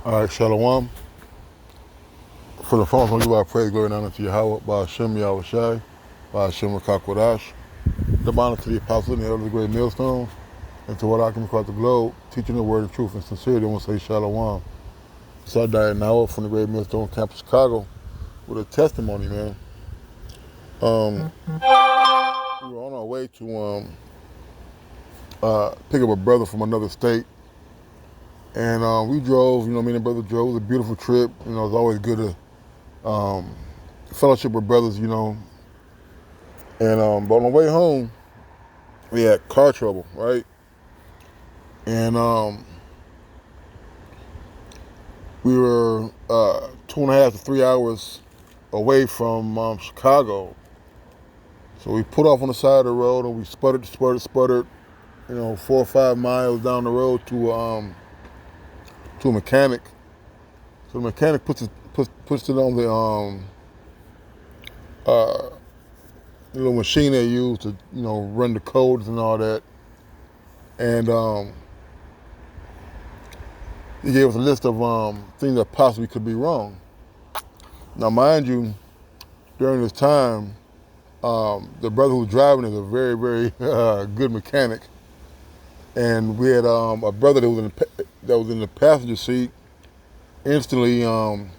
All right, Shalom. For the phone, I'm going to give our praise, glory, and honor to Yahweh, by Hashem Yahushai, by Hashem Rakakwadash. The honor to the apostles and the elders of the great millstone, and to what I come across the globe, teaching the word of truth and sincerity. I want to say Shalom. So I died now from the great millstone camp of Chicago with a testimony, man. We were on our way to pick up a brother from another state. And we drove, me and brother drove. It was a beautiful trip. It's always good to fellowship with brothers, And but on the way home, we had car trouble, right? And we were 2.5 to 3 hours away from Chicago. So we put off on the side of the road and we sputtered, 4 or 5 miles down the road to a mechanic. So the mechanic puts it on the little machine they use to, run the codes and all that. And he gave us a list of things that possibly could be wrong. Now, mind you, during this time, the brother who was driving is a very, very good mechanic. And we had a brother that was in the passenger seat, instantly going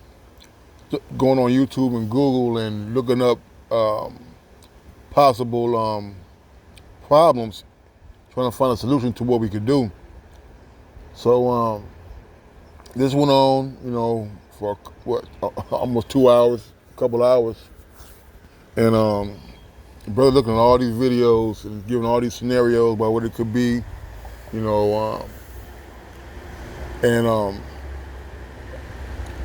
on YouTube and Google and looking up possible problems, trying to find a solution to what we could do. So this went on, for almost 2 hours, a couple hours. And the brother looking at all these videos and giving all these scenarios about what it could be, and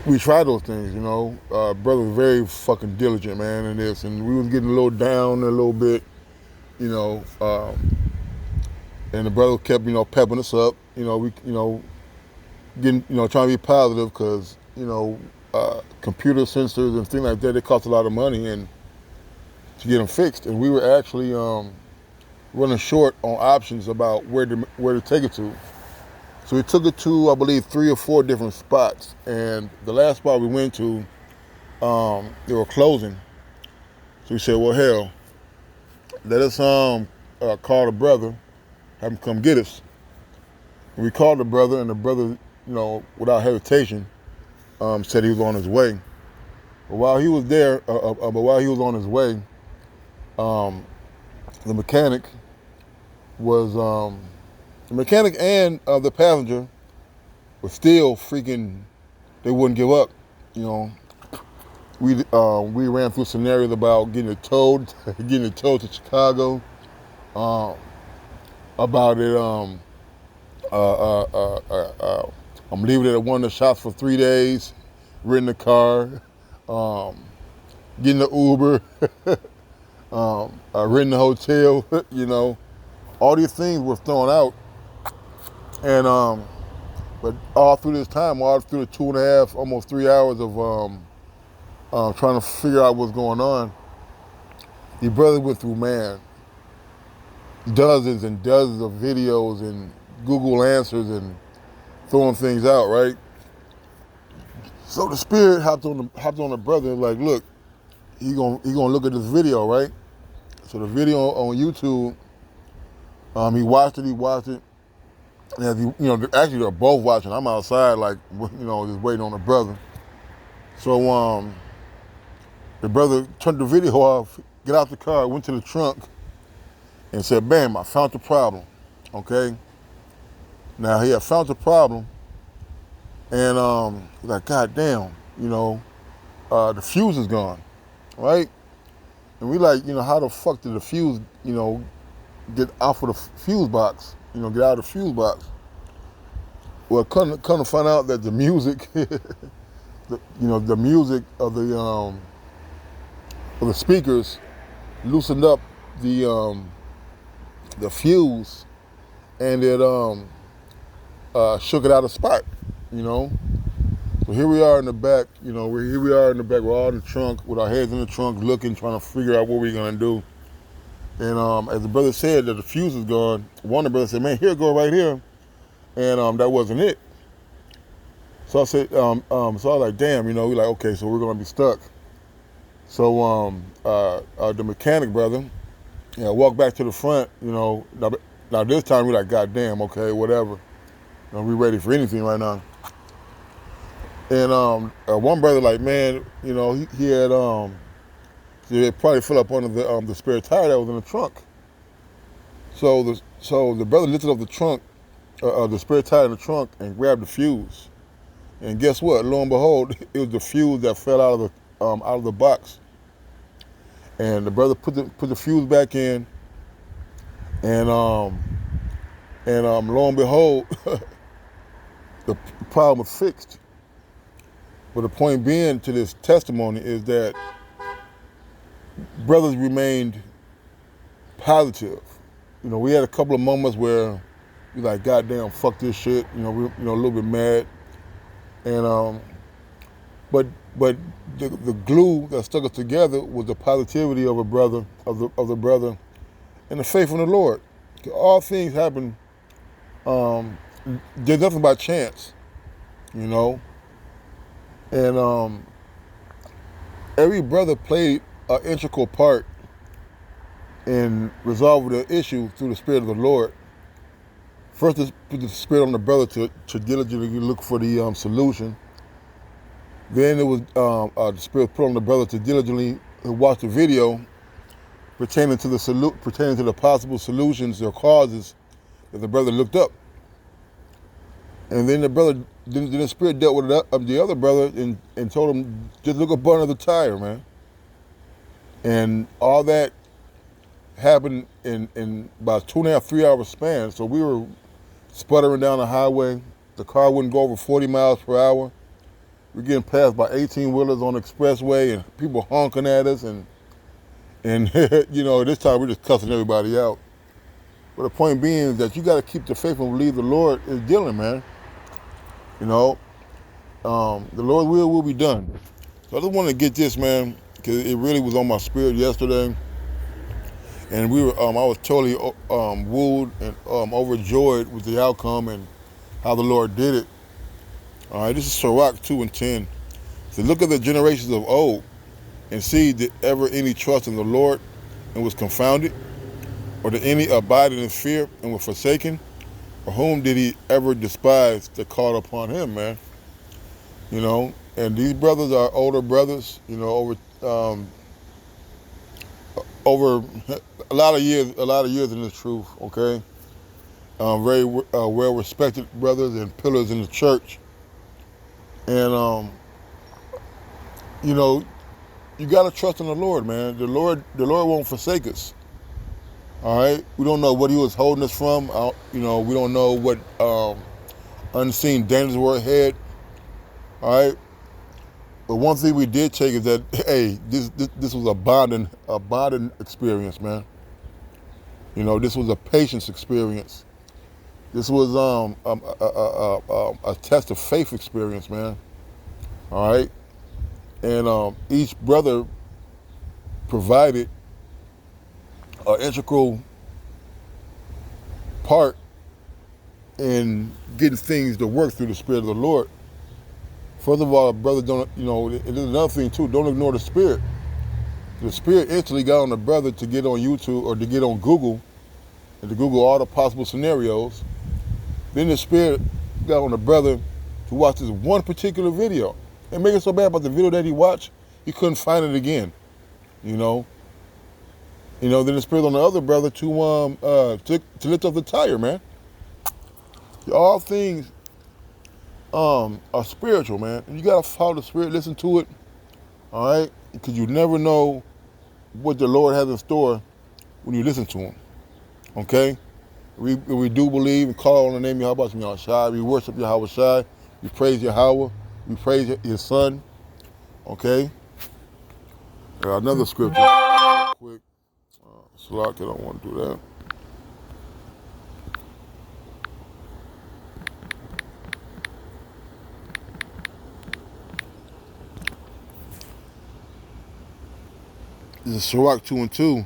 we tried those things, brother was very fucking diligent, man, in this, and we was getting a little down a little bit, and the brother kept, pepping us up, we, getting, trying to be positive, because, computer sensors and things like that, they cost a lot of money and to get them fixed, and we were actually running short on options about where to take it to. So we took it to, I believe, 3 or 4 different spots, and the last spot we went to, they were closing. So we said, well, hell, let us call the brother, have him come get us. And we called the brother, and the brother, without hesitation, said he was on his way. But while he was there, on his way, the mechanic and the passenger were still freaking, they wouldn't give up, We ran through scenarios about getting it towed to Chicago, about it, I'm leaving it at one of the shops for 3 days, renting a car, getting the Uber, renting a hotel, all these things were thrown out. And but all through this time, all through the 2.5, almost 3 hours of trying to figure out what's going on, the brother went through, man, dozens and dozens of videos and Google answers and throwing things out, right? So the spirit hopped on the brother and like, look, he gonna look at this video, right? So the video on YouTube, he watched it. And as actually they're both watching. I'm outside, like, just waiting on the brother. So the brother turned the video off, get out the car, went to the trunk, and said, "Bam, I found the problem." Okay. Now he had found the problem, and he's like, "God damn, the fuse is gone, right?" And we like, how the fuck did the fuse, get off of the fuse box? Get out of the fuse box. Well, come to find out that the music, the music of the speakers loosened up the fuse, and it shook it out of spot. So here we are in the back. We're all in the trunk with our heads in the trunk, looking, trying to figure out what we're gonna do. And as the brother said that the fuse is gone, one of the brothers said, "Man, here, go right here," and that wasn't it. So I said, so I was like, damn, we're like, okay, so we're gonna be stuck. So the mechanic brother, walked back to the front, now this time we're like, God damn, okay, whatever. We ready for anything right now. And one brother like, man, he had probably filled up under the spare tire that was in the trunk. So the brother lifted up the trunk, the spare tire in the trunk, and grabbed the fuse. And guess what? Lo and behold, it was the fuse that fell out of the box. And the brother put the fuse back in, and lo and behold, the problem was fixed. But the point being to this testimony is that brothers remained positive. We had a couple of moments where we like, God damn, fuck this shit. We a little bit mad, and but the glue that stuck us together was the positivity of a brother, of the brother, and the faith in the Lord. All things happen. There's nothing by chance, and every brother played an integral part in resolving the issue through the Spirit of the Lord. First, put the Spirit on the brother to diligently look for the solution. Then it was the Spirit put on the brother to diligently watch the video pertaining to the possible solutions or causes that the brother looked up. And then the Spirit dealt with the other brother and told him, just look up under the tire, man. And all that happened in about 2.5, 3 hour span. So we were sputtering down the highway. The car wouldn't go over 40 miles per hour. We're getting passed by 18-wheelers on the expressway and people honking at us. And this time we're just cussing everybody out. But the point being is that you got to keep the faith and believe the Lord is dealing, man. The Lord's will be done. So I just wanted to get this, man, because it really was on my spirit yesterday. And I was totally wooed and overjoyed with the outcome and how the Lord did it. All right, this is Sirach 2:10. So look at the generations of old and see, did ever any trust in the Lord and was confounded? Or did any abide in fear and was forsaken? Or whom did he ever despise that called upon him, man? And these brothers are older brothers, over a lot of years in this truth, okay? Very well-respected brothers and pillars in the church. And, you got to trust in the Lord, man. The Lord won't forsake us, all right? We don't know what he was holding us from. We don't know what unseen dangers were ahead, all right? But one thing we did take is that, hey, this was a bonding experience, man. This was a patience experience. This was a test of faith experience, man. All right, and each brother provided an integral part in getting things to work through the Spirit of the Lord. First of all, brother, don't, and there's another thing too, don't ignore the Spirit. The Spirit instantly got on the brother to get on YouTube or to get on Google and to Google all the possible scenarios. Then the Spirit got on the brother to watch this one particular video. And make it so bad about the video that he watched, he couldn't find it again. Then the Spirit on the other brother to lift up the tire, man. All things are spiritual, man. And you gotta follow the Spirit, listen to it, all right? Because you never know what the Lord has in store when you listen to him, okay? We do believe and call on the name of Yahweh Shai. We worship Yahweh Shai. We praise Yahweh. We praise his son, okay? Another scripture, real quick. Slack, I don't want to do that. This is Sirach 2:2.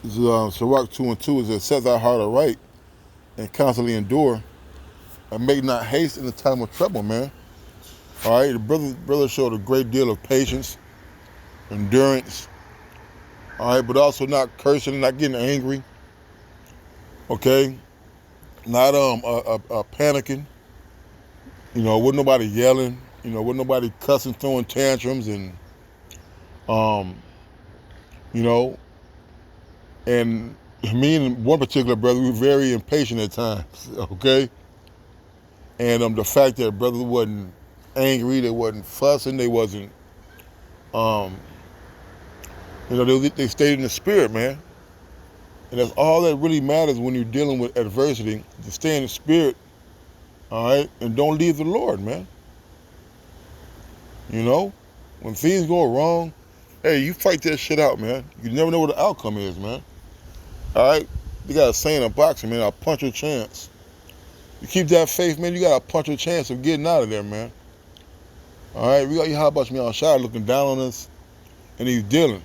This is Sirach 2:2. It says, set thy heart aright and constantly endure, and make not haste in the time of trouble, man. All right, the brother showed a great deal of patience, endurance. All right, but also not cursing, not getting angry. Okay, not panicking. Wasn't nobody yelling. Wasn't nobody cussing, throwing tantrums, and um, you know, and me and one particular brother, we were very impatient at times. Okay, and the fact that brother wasn't angry, they wasn't fussing, they wasn't, um, they stayed in the spirit, man. And that's all that really matters when you're dealing with adversity, to stay in the spirit, all right, and don't leave the Lord, man. When things go wrong, hey, you fight that shit out, man. You never know what the outcome is, man. All right, you got a saying in boxing, man, a punch or chance. You keep that faith, man, you got a punch or chance of getting out of there, man. All right, we got you, how about me outside looking down on us, and he's dealing.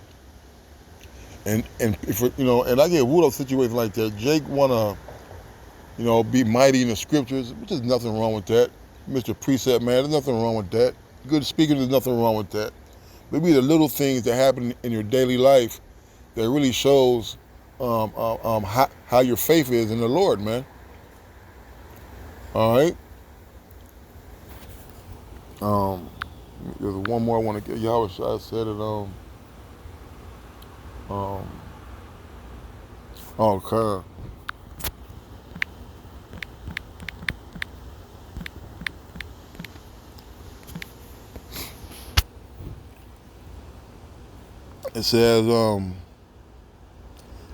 And if and I get wooed up situations like that. Jake wanna, be mighty in the scriptures, which is nothing wrong with that. Mr. Precept, man, there's nothing wrong with that. Good speaking, there's nothing wrong with that. Maybe the little things that happen in your daily life that really shows how your faith is in the Lord, man. All right. There's one more I want to get. Y'all said it. Okay. It says,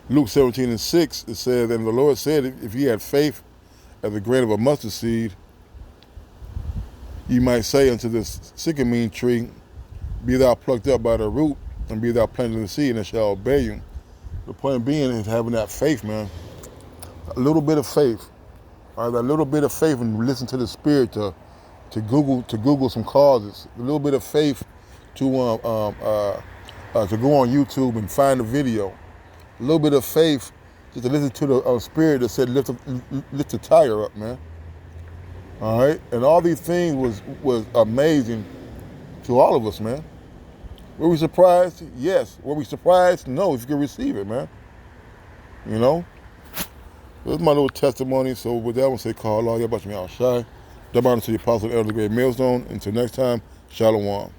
Luke 17:6, it says, and the Lord said, if ye had faith as a grain of a mustard seed, ye might say unto this sycamore tree, be thou plucked up by the root, and be thou planted in the sea, and it shall obey you. The point being is having that faith, man. A little bit of faith. All right, a little bit of faith, and listen to the Spirit to Google some causes. A little bit of faith to go on YouTube and find a video. A little bit of faith just to listen to the Spirit that said lift the tire up, man. All right, and all these things was amazing to all of us, man. Were we surprised? Yes. Were we surprised? No. If you can receive it, man. This is my little testimony. So with that, I want to say, call all y'all about me outside. Double honor to the Apostle Elder Great Millstone. Until next time, Shalom.